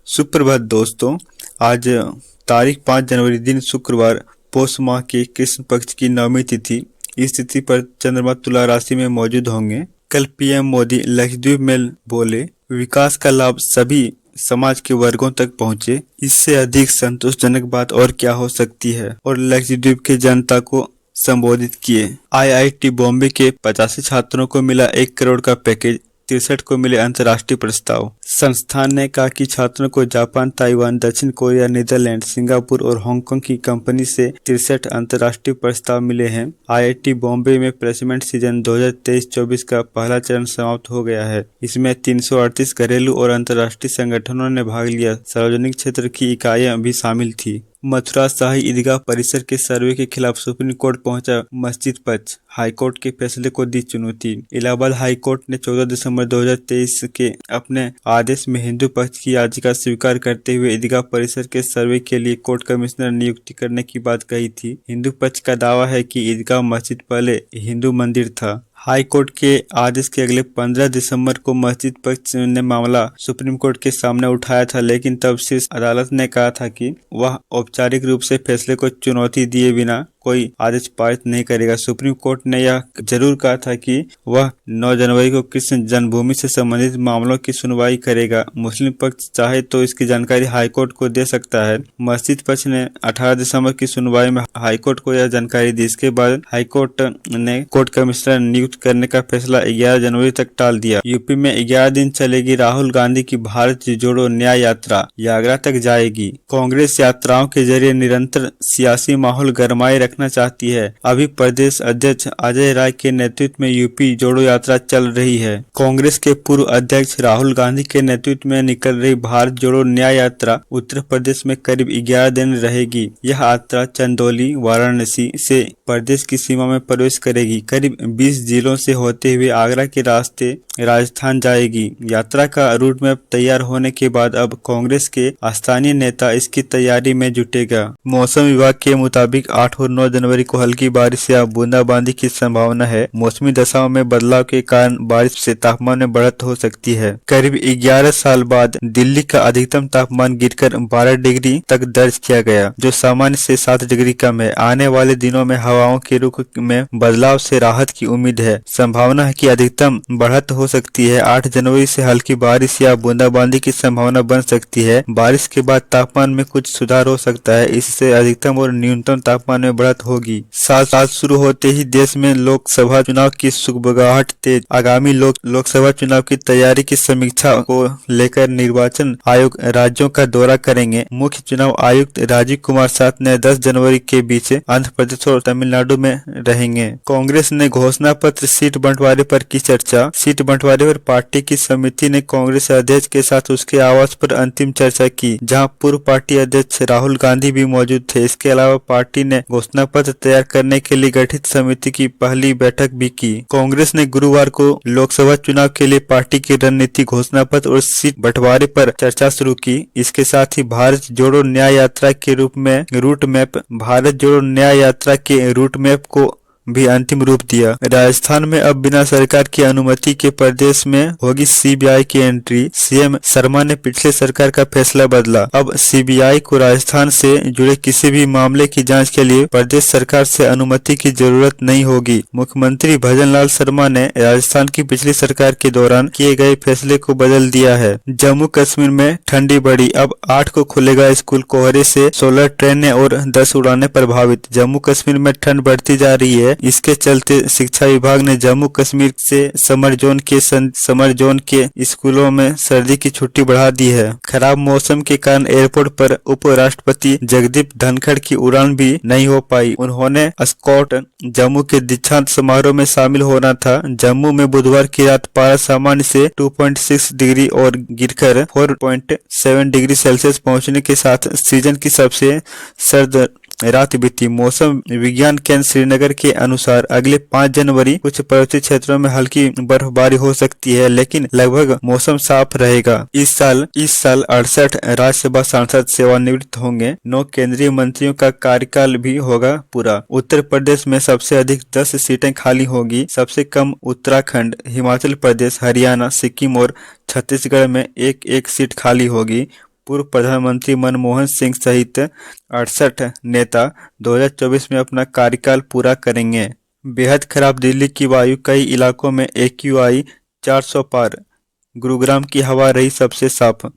सुप्रभात दोस्तों। आज तारीख 5 जनवरी दिन शुक्रवार पौष माह के कृष्ण पक्ष की नवमी तिथि। इस तिथि पर चंद्रमा तुला राशि में मौजूद होंगे। कल पीएम मोदी लक्षद्वीप में बोले, विकास का लाभ सभी समाज के वर्गों तक पहुंचे। इससे अधिक संतोषजनक बात और क्या हो सकती है। और लक्षद्वीप के जनता को संबोधित किए। आईआईटी बॉम्बे के 85 छात्रों को मिला 1 करोड़ का पैकेज, 63 को मिले अंतर्राष्ट्रीय प्रस्ताव। संस्थान ने कहा कि छात्रों को जापान, ताइवान, दक्षिण कोरिया, नीदरलैंड, सिंगापुर और हांगकांग की कंपनी से 63 अंतर्राष्ट्रीय प्रस्ताव मिले हैं। आईआईटी बॉम्बे में प्लेसमेंट सीजन 2023-24 का पहला चरण समाप्त हो गया है। इसमें 338 घरेलू और अंतर्राष्ट्रीय संगठनों ने भाग लिया। सार्वजनिक क्षेत्र की इकाइयां भी शामिल थी। मथुरा शाही ईदगाह परिसर के सर्वे के खिलाफ सुप्रीम कोर्ट पहुंचा मस्जिद पक्ष। हाईकोर्ट के फैसले को दी चुनौती। इलाहाबाद हाईकोर्ट ने 14 दिसंबर 2023 के अपने आदेश में हिंदू पक्ष की याचिका स्वीकार करते हुए ईदगाह परिसर के सर्वे के लिए कोर्ट कमिश्नर नियुक्ति करने की बात कही थी। हिंदू पक्ष का दावा है कि ईदगाह मस्जिद पहले हिंदू मंदिर था। हाई कोर्ट के आदेश के अगले 15 दिसंबर को मस्जिद पक्ष ने मामला सुप्रीम कोर्ट के सामने उठाया था, लेकिन तब शीर्ष अदालत ने कहा था कि वह औपचारिक रूप से फैसले को चुनौती दिए बिना कोई आदेश पारित नहीं करेगा। सुप्रीम कोर्ट ने यह जरूर कहा था कि वह 9 जनवरी को कृष्ण जन्मभूमि से संबंधित मामलों की सुनवाई करेगा। मुस्लिम पक्ष चाहे तो इसकी जानकारी हाईकोर्ट को दे सकता है। मस्जिद पक्ष ने 18 दिसंबर की सुनवाई में हाईकोर्ट को यह जानकारी दी। इसके बाद हाईकोर्ट ने कोर्ट कमिश्नर नियुक्त करने का फैसला 11 जनवरी तक टाल दिया। यूपी में 11 दिन चलेगी राहुल गांधी की भारत जोड़ो न्याय यात्रा, आगरा तक जाएगी। कांग्रेस यात्राओं के जरिए निरंतर सियासी माहौल गरमाए रखना चाहती है। अभी प्रदेश अध्यक्ष अजय राय के नेतृत्व में यूपी जोड़ो यात्रा चल रही है। कांग्रेस के पूर्व अध्यक्ष राहुल गांधी के नेतृत्व में निकल रही भारत जोड़ो न्याय यात्रा उत्तर प्रदेश में करीब 11 दिन रहेगी। यह यात्रा चंदौली, वाराणसी से प्रदेश की सीमा में प्रवेश करेगी। करीब 20 जिलों से होते हुए आगरा के रास्ते राजस्थान जाएगी। यात्रा का रूट मैप तैयार होने के बाद अब कांग्रेस के स्थानीय नेता इसकी तैयारी में जुटेगा। मौसम विभाग के मुताबिक 8 और 9 जनवरी को हल्की बारिश या बूंदाबांदी की संभावना है। मौसमी दशाओं में बदलाव के कारण बारिश से तापमान में बढ़त हो सकती है। करीब 11 साल बाद दिल्ली का अधिकतम तापमान गिरकर 12 डिग्री तक दर्ज किया गया, जो सामान्य से 7 डिग्री कम है। आने वाले दिनों में हवाओं के रुख में बदलाव से राहत की उम्मीद है। संभावना है कि अधिकतम बढ़त हो सकती है। 8 जनवरी से हल्की बारिश या बूंदाबांदी की संभावना बन सकती है। बारिश के बाद तापमान में कुछ सुधार हो सकता है। इससे अधिकतम और न्यूनतम तापमान में बढ़त होगी। साल शुरू होते ही देश में लोकसभा चुनाव की सुगबुगाहट तेज। आगामी लोकसभा चुनाव की तैयारी की समीक्षा को लेकर निर्वाचन आयोग राज्यों का दौरा करेंगे। मुख्य चुनाव आयुक्त राजीव कुमार साथ ने 10 जनवरी के बीच आंध्र प्रदेश और तमिलनाडु में रहेंगे। कांग्रेस ने घोषणा पत्र सीट बंटवारे पर की चर्चा। सीट बंटवारे पर पार्टी की समिति ने कांग्रेस अध्यक्ष के साथ उसके आवास पर अंतिम चर्चा की, जहां पूर्व पार्टी अध्यक्ष राहुल गांधी भी मौजूद थे। इसके अलावा पार्टी ने घोषणा पत्र तैयार करने के लिए गठित समिति की पहली बैठक भी की। कांग्रेस ने गुरुवार को लोकसभा चुनाव के लिए पार्टी की रणनीति, घोषणा पत्र और सीट बंटवारे पर चर्चा शुरू की। इसके साथ ही भारत जोड़ो न्याय यात्रा के रूट मैप को भी अंतिम रूप दिया। राजस्थान में अब बिना सरकार की अनुमति के प्रदेश में होगी सीबीआई की एंट्री। सीएम शर्मा ने पिछले सरकार का फैसला बदला। अब सीबीआई को राजस्थान से जुड़े किसी भी मामले की जांच के लिए प्रदेश सरकार से अनुमति की जरूरत नहीं होगी। मुख्यमंत्री भजनलाल शर्मा ने राजस्थान की पिछली सरकार के दौरान किए गए फैसले को बदल दिया है। जम्मू कश्मीर में ठंडी बढ़ी। अब 8 को खुलेगा स्कूल। कोहरे से 16 ट्रेनें और 10 उड़ानें प्रभावित। जम्मू कश्मीर में ठंड बढ़ती जा रही है। इसके चलते शिक्षा विभाग ने जम्मू कश्मीर से समर जोन के स्कूलों में सर्दी की छुट्टी बढ़ा दी है। खराब मौसम के कारण एयरपोर्ट पर उपराष्ट्रपति जगदीप धनखड़ की उड़ान भी नहीं हो पाई। उन्होंने स्कॉट जम्मू के दीक्षांत समारोह में शामिल होना था। जम्मू में बुधवार की रात पारा सामान्य से 2.6 डिग्री और गिरकर 4.7 डिग्री सेल्सियस पहुंचने के साथ सीजन की सबसे सर्द रात बीती। मौसम विज्ञान केंद्र श्रीनगर के अनुसार अगले 5 जनवरी कुछ पर्वतीय क्षेत्रों में हल्की बर्फबारी हो सकती है, लेकिन लगभग मौसम साफ रहेगा। इस साल 68 राज्यसभा सांसद सेवानिवृत्त होंगे। 9 केंद्रीय मंत्रियों का कार्यकाल भी होगा पूरा। उत्तर प्रदेश में सबसे अधिक 10 सीटें खाली होगी। सबसे कम उत्तराखंड, हिमाचल प्रदेश, हरियाणा, सिक्किम और छत्तीसगढ़ में एक सीट खाली होगी। पूर्व प्रधानमंत्री मनमोहन सिंह सहित 68 नेता 2024 में अपना कार्यकाल पूरा करेंगे। बेहद खराब दिल्ली की वायु, कई इलाकों में AQI 400 पार। गुरुग्राम की हवा रही सबसे साफ।